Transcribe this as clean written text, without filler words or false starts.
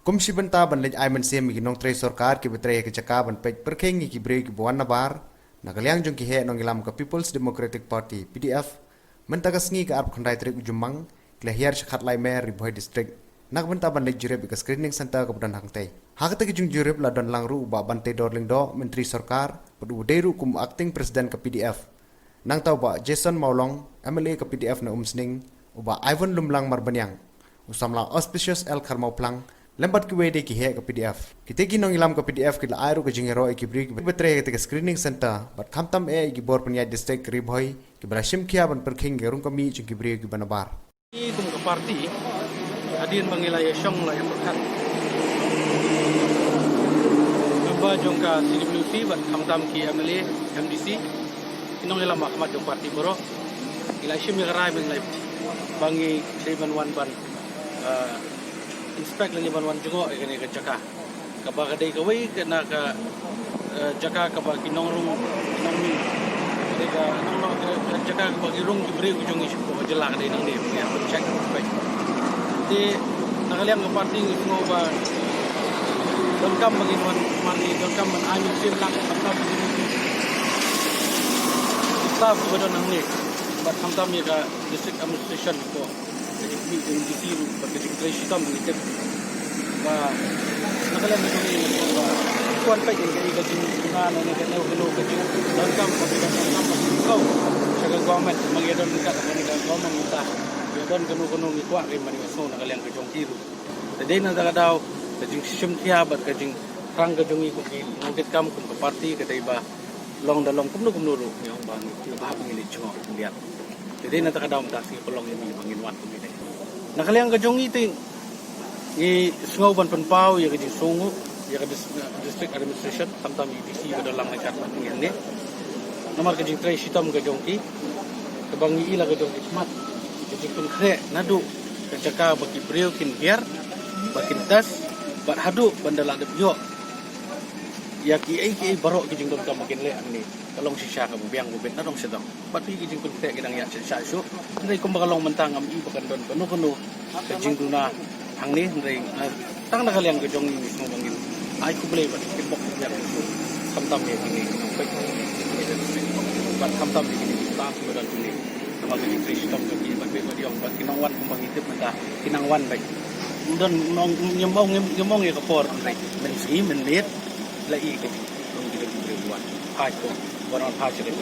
Komisi benta ban lej ai man sem gi nong tre sarkar ki betre ke chaka ban pej perkheng ki bre ki buan nabar nagaliang jong ki he nong ilam ka People's Democratic Party PDF mentagas ngi ka arp khandai trek jumang klehiar shakhat lai mer riboy district nak benta ban lej jurep ka screening center ka budan hangtai hagata ki jung jurep la don lang ru ba bante dorling do menteri sarkar padu deru kum acting president ka PDF nang tau ba Jason Maulong MLA ka PDF na umsning uba Ivan Lumlang Marbanyang usamla auspicious El Kharmau Plang lembat ki wede ki he ka PDF kite ki nong ilam ka PDF ki la airu ka jingero ki brik betre ke screening center bat khamtam e ki bor panya district ribhoi ki brashim khia ban perkhing gerung ka mi chung ki brik ki banabar Ini kum ke parti adin mangilaya syong la yang berkat Gamba jongka CWC bat khamtam ki MLA MDC inong ilam mahkamah jong parti boro ilai syim yarai ben lai bangi 711 ban inspect lagi ban jungo ini ke Jaka kaba kadai kawai kena ke Jaka kaba kinong rung kinong mi mereka nong Jaka kaba kirung diberi ujung isu ko jelak kadai ni ya check baik di nakaliang ke parti semua ba dongkam bagi mandi dongkam man amin sim lang dongkam staff kepada nang ni bat khamtam ya ka district administration ko mi MDC bagi secretary tam ni ba nakalian ni ba kuan pa yung kaya kajing na naganaw gano kajing dongkam dongkam kau sa government magyadon ka ni government muta yadon gano ni kwa kay mani so nakalian kajong kilo today na daw kajing simtia bat kajing rang kajong iko ki ngit kam kun party kadai ba long dalong kumno yung bang bahab ngili chungo lihat today na daw taksi pelong ini bangin wat kumide nakaliang kajong iting i sungaw ban panpau ya kajing sungu ya district administration tamtam IDC badalang nekat ngene nomor kajing tray sitam kajong ki kabangi ila kajong ismat kajing kun kre nadu kajaka bagi breu kin biar bakin tas bat hadu bandala de yo ya ki ai barok kajing dom kam makin le ani kalong sisya ka biang bubet na dong sedang pati kajing kun kre kidang ya sisya su ndai kum bakalong mentang am i bakan don kanu kajing duna hang ni ndai tang nakaliang kajong ni semua bangin ai ku boleh bat kibok ya kamtam ya ini bat kamtam ini tak sudah ini sama kajing kristom kaki bat be diong bat kinangwan kumbang itip menta kinangwan baik dan nong nyemong ya kapor ndai men lihat lai kajing dong kita buat hai ko waran hai sele